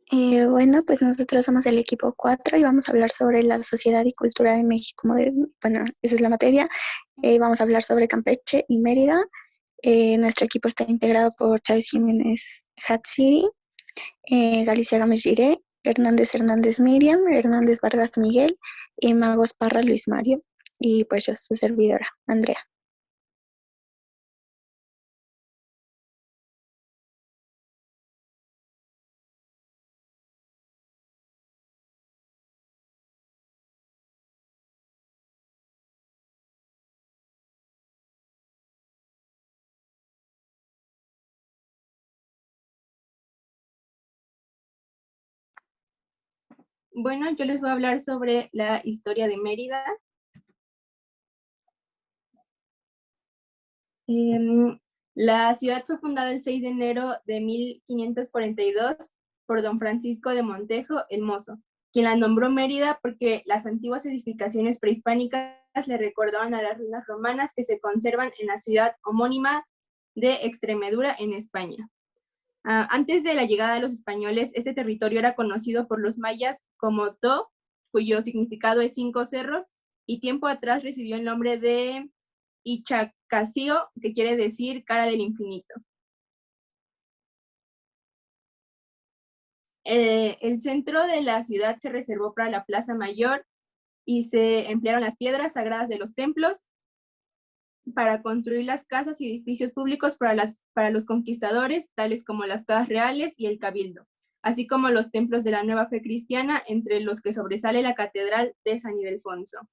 Bueno, pues nosotros somos el equipo 4 y vamos a hablar sobre la sociedad y cultura de México moderno. Bueno, esa es la materia. Vamos a hablar sobre Campeche y Mérida. Nuestro equipo está integrado por Chávez Jiménez Hatsiri, Galicia Gámez Giré, Hernández Hernández Miriam, Hernández Vargas Miguel y Magos Parra Luis Mario. Y pues yo, su servidora, Andrea. Bueno, yo les voy a hablar sobre la historia de Mérida. La ciudad fue fundada el 6 de enero de 1542 por don Francisco de Montejo el Mozo, quien la nombró Mérida porque las antiguas edificaciones prehispánicas le recordaban a las ruinas romanas que se conservan en la ciudad homónima de Extremadura, en España. Antes de la llegada de los españoles, este territorio era conocido por los mayas como To, cuyo significado es 5 cerros, y tiempo atrás recibió el nombre de Ichacasio, que quiere decir cara del infinito. El centro de la ciudad se reservó para la Plaza Mayor y se emplearon las piedras sagradas de los templos para construir las casas y edificios públicos para los conquistadores, tales como las casas reales y el cabildo, así como los templos de la nueva fe cristiana, entre los que sobresale la catedral de San Ildefonso.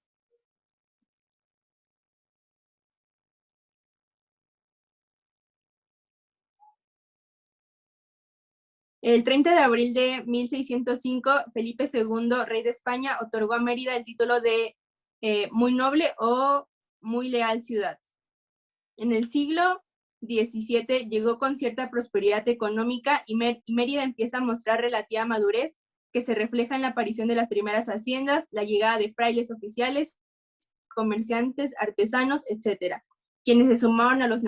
El 30 de abril de 1605, Felipe II, rey de España, otorgó a Mérida el título de muy noble o muy leal ciudad. En el siglo XVII llegó con cierta prosperidad económica y Mérida empieza a mostrar relativa madurez, que se refleja en la aparición de las primeras haciendas, la llegada de frailes oficiales, comerciantes, artesanos, etcétera, quienes se sumaron a los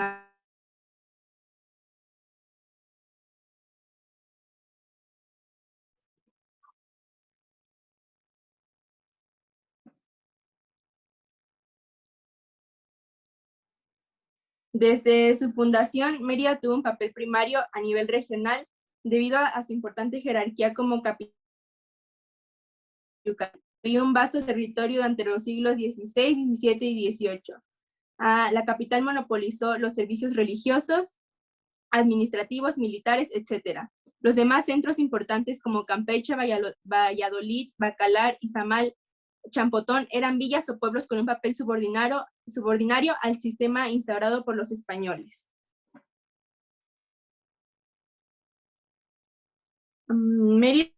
Desde su fundación, Mérida tuvo un papel primario a nivel regional debido a su importante jerarquía como capital y un vasto territorio durante los siglos XVI, XVII y XVIII. La capital monopolizó los servicios religiosos, administrativos, militares, etc. Los demás centros importantes como Campeche, Valladolid, Bacalar, Izamal, Champotón eran villas o pueblos con un papel subordinario al sistema instaurado por los españoles. Mérida,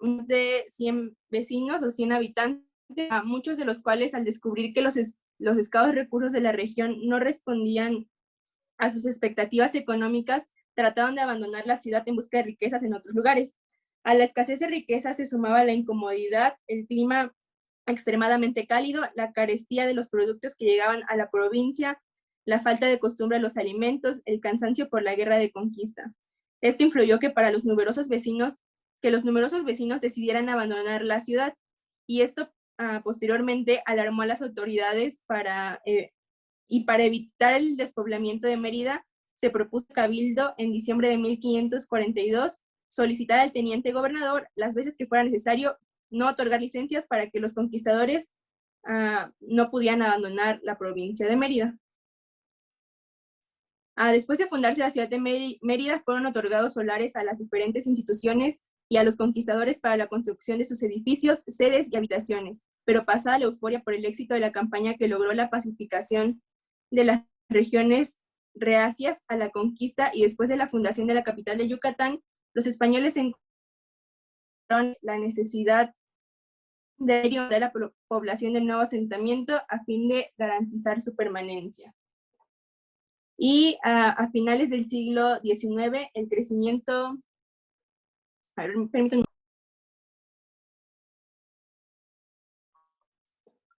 más de 100 vecinos o 100 habitantes, a muchos de los cuales al descubrir que los escasos recursos de la región no respondían a sus expectativas económicas, trataron de abandonar la ciudad en busca de riquezas en otros lugares. A la escasez de riquezas se sumaba la incomodidad, el clima extremadamente cálido, la carestía de los productos que llegaban a la provincia, la falta de costumbre a los alimentos, el cansancio por la guerra de conquista. Esto influyó que los numerosos vecinos decidieran abandonar la ciudad, y esto posteriormente alarmó a las autoridades y para evitar el despoblamiento de Mérida, se propuso Cabildo en diciembre de 1542 solicitar al teniente gobernador las veces que fuera necesario no otorgar licencias para que los conquistadores no pudieran abandonar la provincia de Mérida. Después de fundarse la ciudad de Mérida, fueron otorgados solares a las diferentes instituciones y a los conquistadores para la construcción de sus edificios, sedes y habitaciones, pero pasada la euforia por el éxito de la campaña que logró la pacificación de las regiones reacias a la conquista y después de la fundación de la capital de Yucatán, los españoles encontraron la necesidad de la población del nuevo asentamiento a fin de garantizar su permanencia. Y a finales del siglo XIX, el crecimiento, permítanme,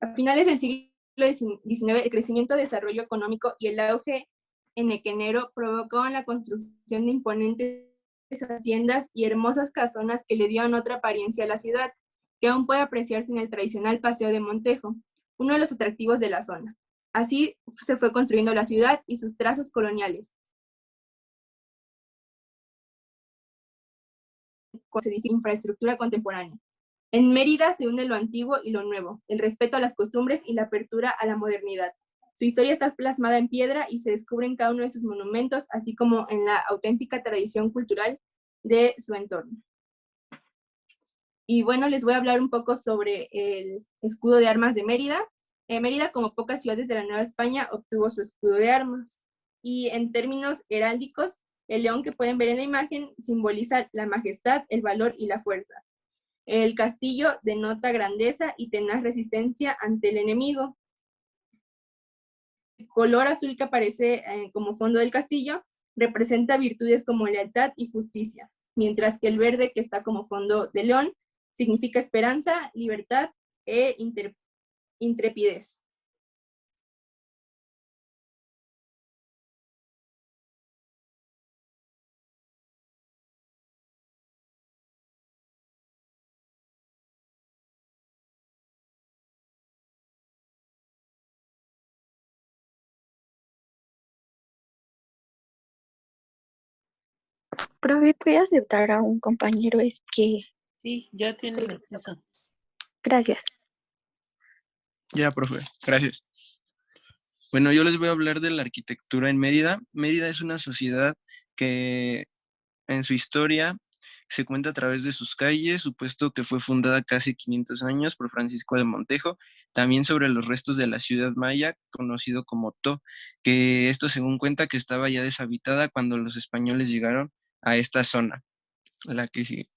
a finales del siglo XIX, el crecimiento, desarrollo económico y el auge enequenero provocaron la construcción de imponentes haciendas y hermosas casonas que le dieron otra apariencia a la ciudad, que aún puede apreciarse en el tradicional Paseo de Montejo, uno de los atractivos de la zona. Así se fue construyendo la ciudad y sus trazos coloniales, con su infraestructura contemporánea. En Mérida se une lo antiguo y lo nuevo, el respeto a las costumbres y la apertura a la modernidad. Su historia está plasmada en piedra y se descubre en cada uno de sus monumentos, así como en la auténtica tradición cultural de su entorno. Y bueno, les voy a hablar un poco sobre el escudo de armas de Mérida. Mérida, como pocas ciudades de la Nueva España, obtuvo su escudo de armas. Y en términos heráldicos, el león que pueden ver en la imagen simboliza la majestad, el valor y la fuerza. El castillo denota grandeza y tenaz resistencia ante el enemigo. El color azul que aparece como fondo del castillo representa virtudes como lealtad y justicia, mientras que el verde que está como fondo de león significa esperanza, libertad e intrepidez. Profe, ¿puede aceptar a un compañero? Es que, Sí, ya tienen acceso. gracias. Ya, profe, gracias. Bueno, yo les voy a hablar de la arquitectura en Mérida. Mérida es una sociedad que en su historia se cuenta a través de sus calles, supuesto que fue fundada casi 500 años por Francisco de Montejo, también sobre los restos de la ciudad maya, conocido como To, que esto según cuenta que estaba ya deshabitada cuando los españoles llegaron a esta zona, la que sigue.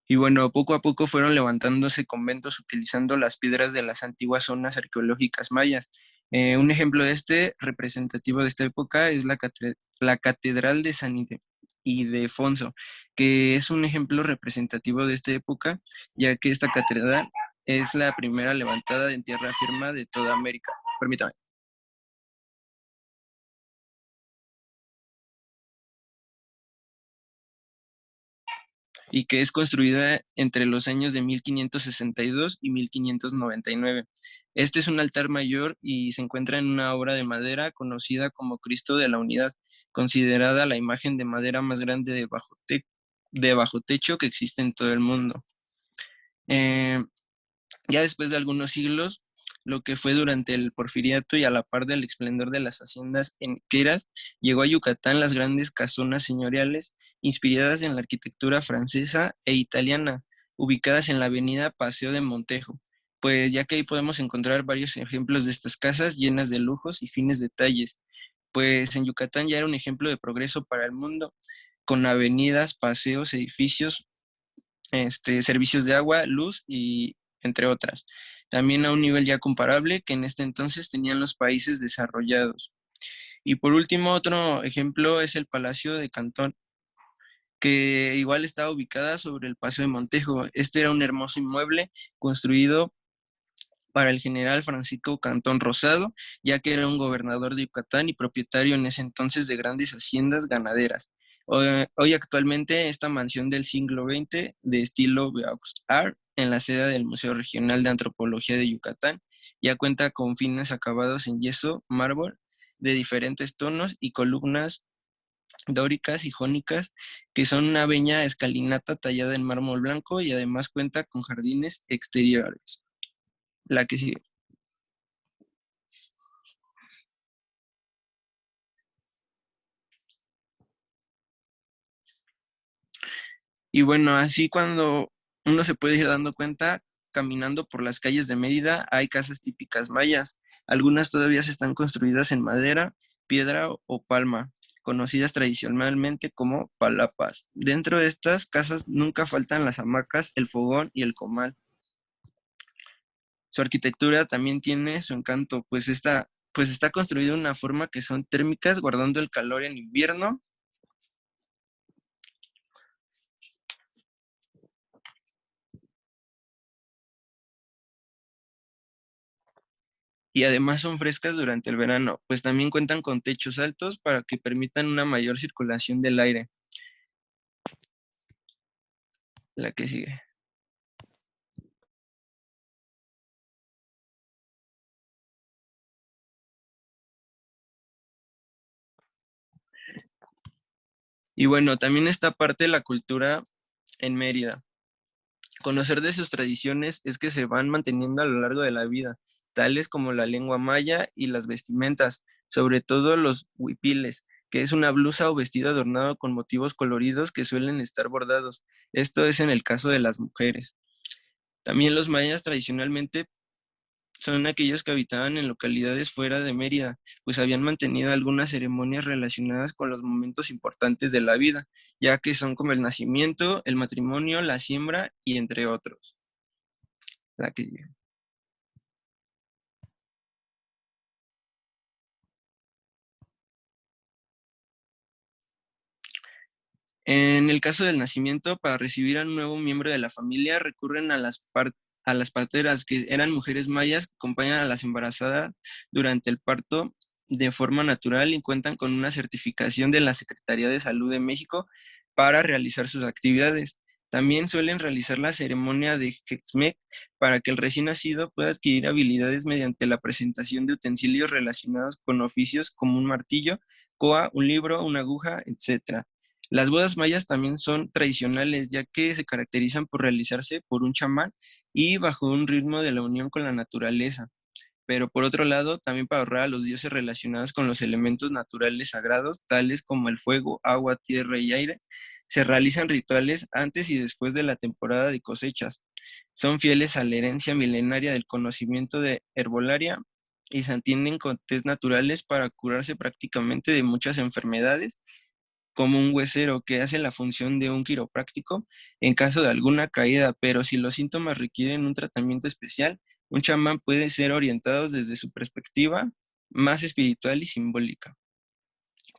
Y bueno, poco a poco fueron levantándose conventos utilizando las piedras de las antiguas zonas arqueológicas mayas. Un ejemplo de este, representativo de esta época, es la Catedral de San Ildefonso, que es un ejemplo representativo de esta época, ya que esta catedral es la primera levantada en tierra firme de toda América. Permítame. Y que es construida entre los años de 1562 y 1599. Este es un altar mayor y se encuentra en una obra de madera conocida como Cristo de la Unidad, considerada la imagen de madera más grande de bajo techo que existe en todo el mundo. Eh, ya después de algunos siglos, lo que fue durante el Porfiriato y a la par del esplendor de las haciendas enqueras, llegó a Yucatán las grandes casonas señoriales inspiradas en la arquitectura francesa e italiana, ubicadas en la avenida Paseo de Montejo, pues ya que ahí podemos encontrar varios ejemplos de estas casas llenas de lujos y fines detalles, pues en Yucatán ya era un ejemplo de progreso para el mundo, con avenidas, paseos, edificios, servicios de agua, luz y entre otras. También a un nivel ya comparable que en este entonces tenían los países desarrollados. Y por último, otro ejemplo es el Palacio de Cantón, que igual estaba ubicada sobre el Paso de Montejo. Este era un hermoso inmueble construido para el general Francisco Cantón Rosado, ya que era un gobernador de Yucatán y propietario en ese entonces de grandes haciendas ganaderas. Hoy actualmente esta mansión del siglo XX de estilo Beaux Art en la sede del Museo Regional de Antropología de Yucatán ya cuenta con fines acabados en yeso, mármol de diferentes tonos y columnas dóricas y jónicas que son una bella escalinata tallada en mármol blanco y además cuenta con jardines exteriores. La que sigue. Y bueno, así cuando uno se puede ir dando cuenta, caminando por las calles de Mérida, hay casas típicas mayas. Algunas todavía están construidas en madera, piedra o palma, conocidas tradicionalmente como palapas. Dentro de estas casas nunca faltan las hamacas, el fogón y el comal. Su arquitectura también tiene su encanto, pues está construida de una forma que son térmicas, guardando el calor en invierno y además son frescas durante el verano, pues también cuentan con techos altos para que permitan una mayor circulación del aire. La que sigue. Y bueno, también está parte de la cultura en Mérida. Conocer de sus tradiciones es que se van manteniendo a lo largo de la vida, tales como la lengua maya y las vestimentas, sobre todo los huipiles, que es una blusa o vestido adornado con motivos coloridos que suelen estar bordados. Esto es en el caso de las mujeres. También los mayas tradicionalmente son aquellos que habitaban en localidades fuera de Mérida, pues habían mantenido algunas ceremonias relacionadas con los momentos importantes de la vida, ya que son como el nacimiento, el matrimonio, la siembra y entre otros. La que En el caso del nacimiento, para recibir a un nuevo miembro de la familia, recurren a las parteras, que eran mujeres mayas que acompañan a las embarazadas durante el parto de forma natural y cuentan con una certificación de la Secretaría de Salud de México para realizar sus actividades. También suelen realizar la ceremonia de Jexmec para que el recién nacido pueda adquirir habilidades mediante la presentación de utensilios relacionados con oficios como un martillo, coa, un libro, una aguja, etcétera. Las bodas mayas también son tradicionales, ya que se caracterizan por realizarse por un chamán y bajo un ritmo de la unión con la naturaleza. Pero por otro lado, también para honrar a los dioses relacionados con los elementos naturales sagrados, tales como el fuego, agua, tierra y aire, se realizan rituales antes y después de la temporada de cosechas. Son fieles a la herencia milenaria del conocimiento de herbolaria y se atienden con tés naturales para curarse prácticamente de muchas enfermedades como un huesero que hace la función de un quiropráctico en caso de alguna caída, pero si los síntomas requieren un tratamiento especial, un chamán puede ser orientado desde su perspectiva más espiritual y simbólica.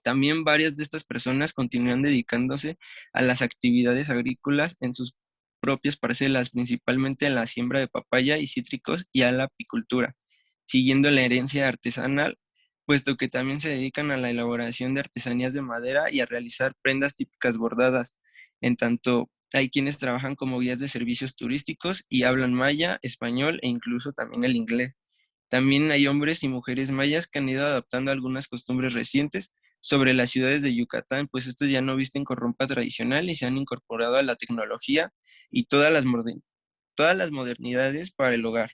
También varias de estas personas continúan dedicándose a las actividades agrícolas en sus propias parcelas, principalmente a la siembra de papaya y cítricos y a la apicultura, siguiendo la herencia artesanal, puesto que también se dedican a la elaboración de artesanías de madera y a realizar prendas típicas bordadas. En tanto, hay quienes trabajan como guías de servicios turísticos y hablan maya, español e incluso también el inglés. También hay hombres y mujeres mayas que han ido adaptando algunas costumbres recientes sobre las ciudades de Yucatán, pues estos ya no visten con ropa tradicional y se han incorporado a la tecnología y todas las modernidades para el hogar.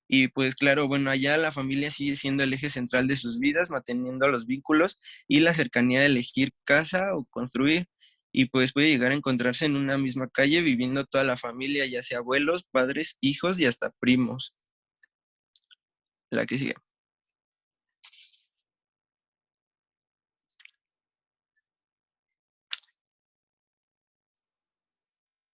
Y pues claro, bueno, allá la familia sigue siendo el eje central de sus vidas, manteniendo los vínculos y la cercanía de elegir casa o construir. Y pues puede llegar a encontrarse en una misma calle viviendo toda la familia, ya sea abuelos, padres, hijos y hasta primos. La que sigue.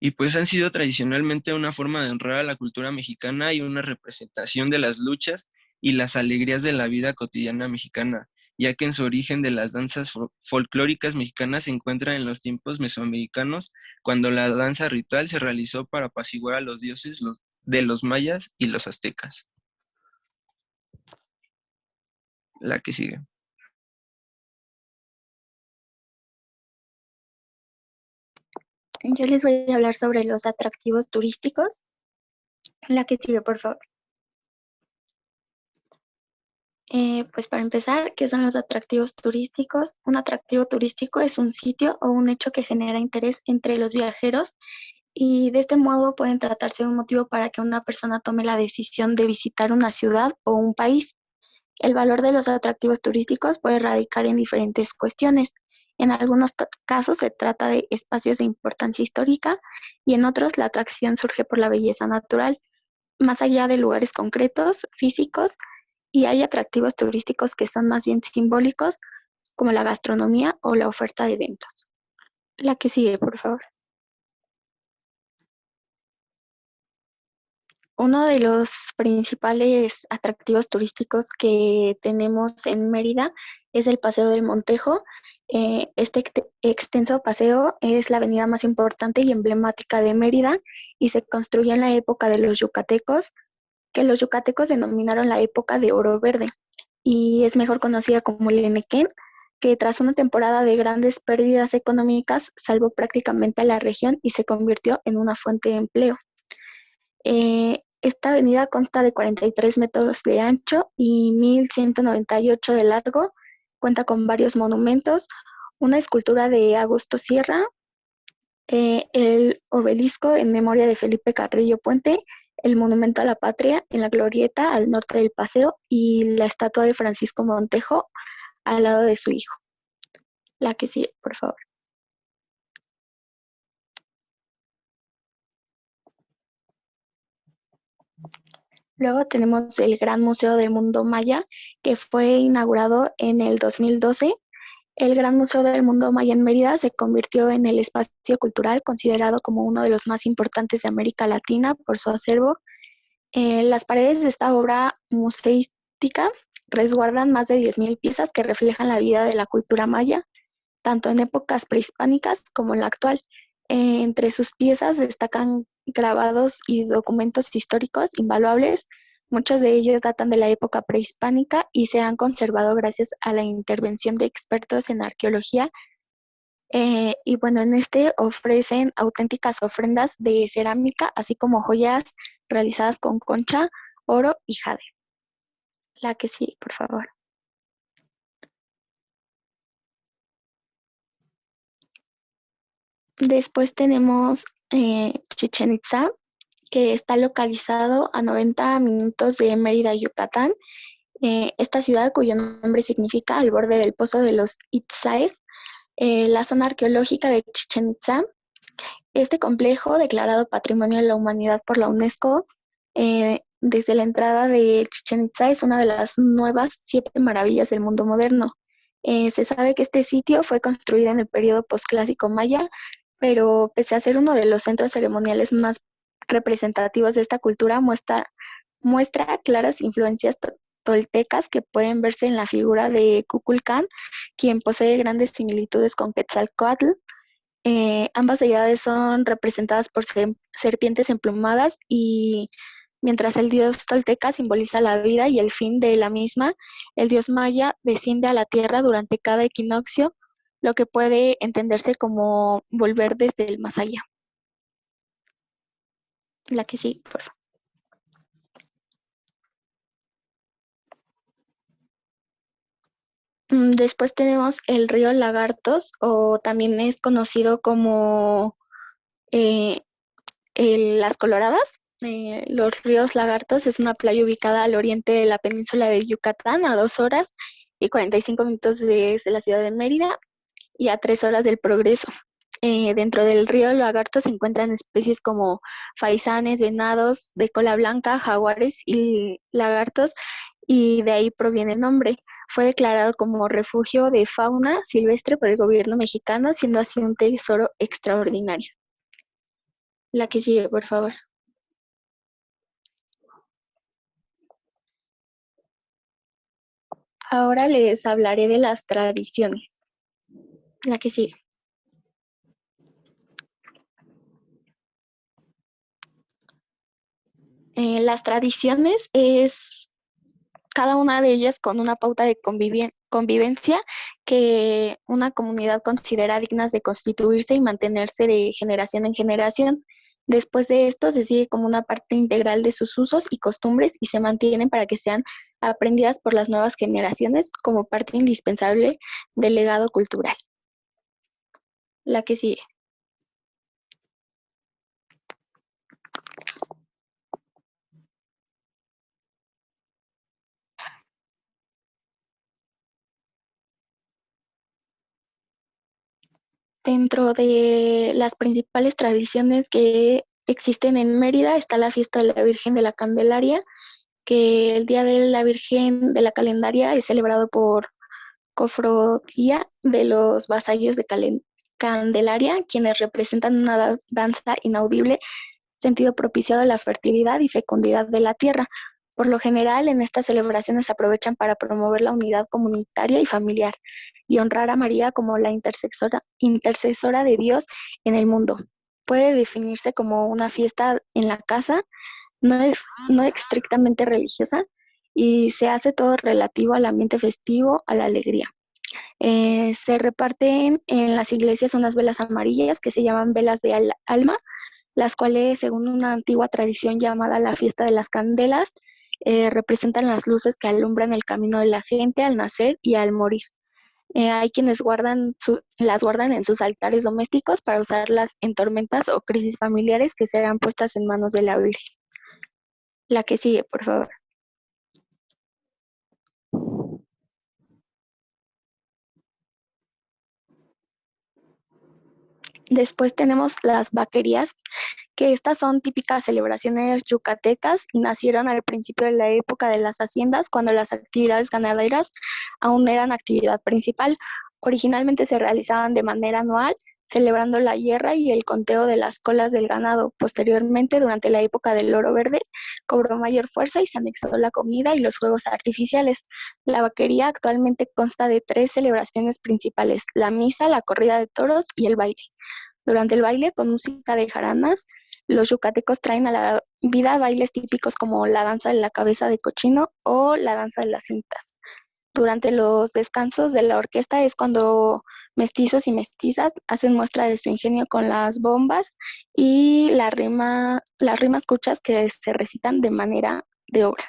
Y pues han sido tradicionalmente una forma de honrar a la cultura mexicana y una representación de las luchas y las alegrías de la vida cotidiana mexicana, ya que en su origen de las danzas folclóricas mexicanas se encuentra en los tiempos mesoamericanos, cuando la danza ritual se realizó para apaciguar a los dioses de los mayas y los aztecas. La que sigue. Yo les voy a hablar sobre los atractivos turísticos. La que sigue, por favor. Pues para empezar, ¿qué son los atractivos turísticos? Un atractivo turístico es un sitio o un hecho que genera interés entre los viajeros y de este modo pueden tratarse de un motivo para que una persona tome la decisión de visitar una ciudad o un país. El valor de los atractivos turísticos puede radicar en diferentes cuestiones. En algunos casos se trata de espacios de importancia histórica y en otros la atracción surge por la belleza natural, más allá de lugares concretos, físicos, y hay atractivos turísticos que son más bien simbólicos, como la gastronomía o la oferta de eventos. La que sigue, por favor. Uno de los principales atractivos turísticos que tenemos en Mérida es el Paseo del Montejo. Este extenso paseo es la avenida más importante y emblemática de Mérida y se construyó en la época de los yucatecos que los yucatecos denominaron la época de oro verde y es mejor conocida como el Enequén, que tras una temporada de grandes pérdidas económicas salvó prácticamente a la región y se convirtió en una fuente de empleo. Esta avenida consta de 43 metros de ancho y 1.198 de largo. Cuenta con varios monumentos, una escultura de Augusto Sierra, el obelisco en memoria de Felipe Carrillo Puente, el monumento a la patria en la glorieta al norte del paseo y la estatua de Francisco Montejo al lado de su hijo. La que sigue, por favor. Luego tenemos el Gran Museo del Mundo Maya, que fue inaugurado en el 2012. El Gran Museo del Mundo Maya en Mérida se convirtió en el espacio cultural considerado como uno de los más importantes de América Latina por su acervo. Las paredes de esta obra museística resguardan más de 10.000 piezas que reflejan la vida de la cultura maya, tanto en épocas prehispánicas como en la actual. Entre sus piezas destacan grabados y documentos históricos invaluables. Muchos de ellos datan de la época prehispánica y se han conservado gracias a la intervención de expertos en arqueología. Y bueno, en este ofrecen auténticas ofrendas de cerámica, así como joyas realizadas con concha, oro y jade. La que sí, por favor. Después tenemos Chichén Itzá, que está localizado a 90 minutos de Mérida, Yucatán. Esta ciudad, cuyo nombre significa al borde del pozo de los Itzáes, la zona arqueológica de Chichén Itzá. Este complejo, declarado Patrimonio de la Humanidad por la UNESCO, desde la entrada de Chichén Itzá, es una de las nuevas 7 maravillas del mundo moderno. Se sabe que este sitio fue construido en el periodo posclásico maya, pero pese a ser uno de los centros ceremoniales más representativos de esta cultura, muestra claras influencias toltecas que pueden verse en la figura de Kukulcán, quien posee grandes similitudes con Quetzalcóatl. Ambas deidades son representadas por serpientes emplumadas y mientras el dios tolteca simboliza la vida y el fin de la misma, el dios maya desciende a la tierra durante cada equinoccio, lo que puede entenderse como volver desde el más allá. La que sí, por favor. Después tenemos el río Lagartos, o también es conocido como Las Coloradas. Los ríos Lagartos es una playa ubicada al oriente de la península de Yucatán, a 2 horas y 45 minutos desde la ciudad de Mérida y a 3 horas del Progreso. Dentro del río Lagarto se encuentran especies como faisanes, venados de cola blanca, jaguares y lagartos, y de ahí proviene el nombre. Fue declarado como refugio de fauna silvestre por el gobierno mexicano, siendo así un tesoro extraordinario. La que sigue, por favor. Ahora les hablaré de las tradiciones. La que sigue. Las tradiciones es cada una de ellas con una pauta de convivencia que una comunidad considera dignas de constituirse y mantenerse de generación en generación. Después de esto se sigue como una parte integral de sus usos y costumbres y se mantienen para que sean aprendidas por las nuevas generaciones como parte indispensable del legado cultural. La que sigue. Dentro de las principales tradiciones que existen en Mérida está la fiesta de la Virgen de la Candelaria, que el Día de la Virgen de la Candelaria es celebrado por cofradía de los vasallos de Candelaria, quienes representan una danza inaudible, sentido propiciado a la fertilidad y fecundidad de la tierra. Por lo general, en estas celebraciones se aprovechan para promover la unidad comunitaria y familiar y honrar a María como la intercesora de Dios en el mundo. Puede definirse como una fiesta en la casa no es estrictamente religiosa y se hace todo relativo al ambiente festivo, a la alegría. Se reparten en las iglesias unas velas amarillas que se llaman velas de alma, las cuales, según una antigua tradición llamada la fiesta de las candelas, representan las luces que alumbran el camino de la gente al nacer y al morir. Hay quienes las guardan en sus altares domésticos para usarlas en tormentas o crisis familiares que serán puestas en manos de la Virgen. La que sigue, por favor. Después tenemos las vaquerías, que estas son típicas celebraciones yucatecas y nacieron al principio de la época de las haciendas, cuando las actividades ganaderas aún eran actividad principal. Originalmente se realizaban de manera anual, celebrando la hierra y el conteo de las colas del ganado. Posteriormente, durante la época del oro verde, cobró mayor fuerza y se anexó la comida y los juegos artificiales. La vaquería actualmente consta de 3 celebraciones principales: la misa, la corrida de toros y el baile. Durante el baile, con música de jaranas, los yucatecos traen a la vida bailes típicos como la danza de la cabeza de cochino o la danza de las cintas. Durante los descansos de la orquesta es cuando mestizos y mestizas hacen muestra de su ingenio con las bombas y las rimas cuchas que se recitan de manera de obra.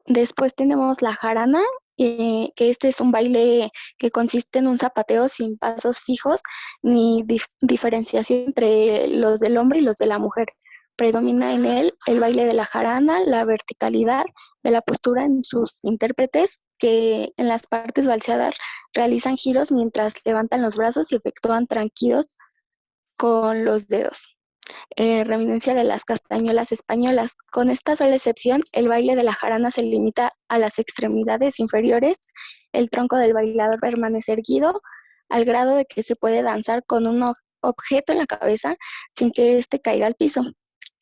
Después tenemos la jarana, que este es un baile que consiste en un zapateo sin pasos fijos ni diferenciación entre los del hombre y los de la mujer. Predomina en él el baile de la jarana, la verticalidad de la postura en sus intérpretes, que en las partes balseadas realizan giros mientras levantan los brazos y efectúan tranquidos con los dedos, reminiscencia de las castañuelas españolas. Con esta sola excepción, el baile de la jarana se limita a las extremidades inferiores. El tronco del bailador permanece erguido al grado de que se puede danzar con un objeto en la cabeza sin que éste caiga al piso.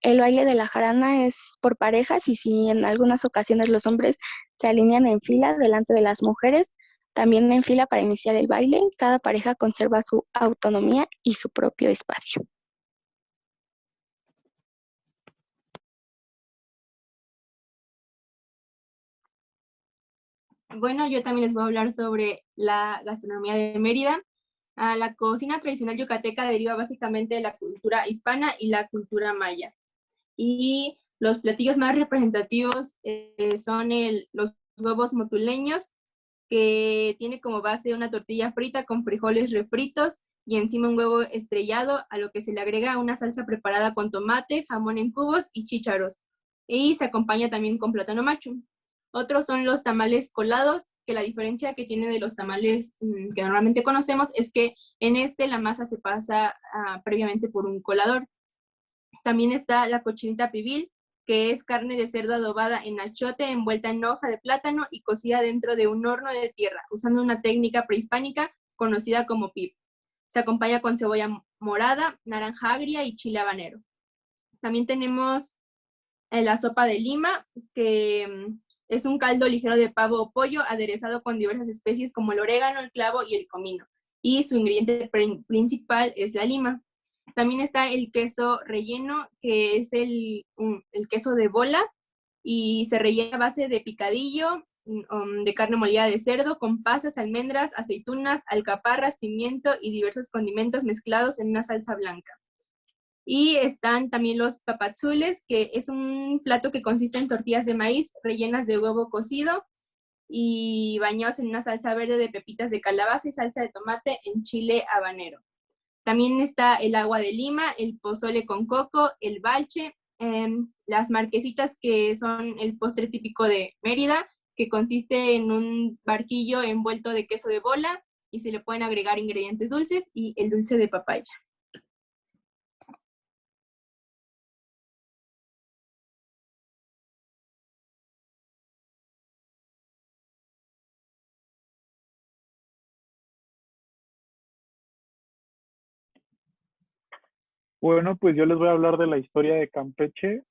El baile de la jarana es por parejas y si en algunas ocasiones los hombres se alinean en fila delante de las mujeres, también en fila para iniciar el baile, cada pareja conserva su autonomía y su propio espacio. Bueno, yo también les voy a hablar sobre la gastronomía de Mérida. La cocina tradicional yucateca deriva básicamente de la cultura hispana y la cultura maya. Y los platillos más representativos son los huevos motuleños, que tiene como base una tortilla frita con frijoles refritos y encima un huevo estrellado, a lo que se le agrega una salsa preparada con tomate, jamón en cubos y chícharos. Y se acompaña también con plátano macho. Otros son los tamales colados, que la diferencia que tiene de los tamales que normalmente conocemos es que en la masa se pasa previamente por un colador. También está la cochinita pibil, que es carne de cerdo adobada en achote, envuelta en hoja de plátano y cocida dentro de un horno de tierra, usando una técnica prehispánica conocida como pib. Se acompaña con cebolla morada, naranja agria y chile habanero. También tenemos la sopa de lima, que es un caldo ligero de pavo o pollo aderezado con diversas especies como el orégano, el clavo y el comino. Y su ingrediente principal es la lima. También está el queso relleno, que es el queso de bola y se rellena a base de picadillo, de carne molida de cerdo, con pasas, almendras, aceitunas, alcaparras, pimiento y diversos condimentos mezclados en una salsa blanca. Y están también los papazules, que es un plato que consiste en tortillas de maíz rellenas de huevo cocido y bañados en una salsa verde de pepitas de calabaza y salsa de tomate en chile habanero. También está el agua de Lima, el pozole con coco, el balche, las marquesitas, que son el postre típico de Mérida, que consiste en un barquillo envuelto de queso de bola y se le pueden agregar ingredientes dulces y el dulce de papaya. Bueno, pues yo les voy a hablar de la historia de Campeche.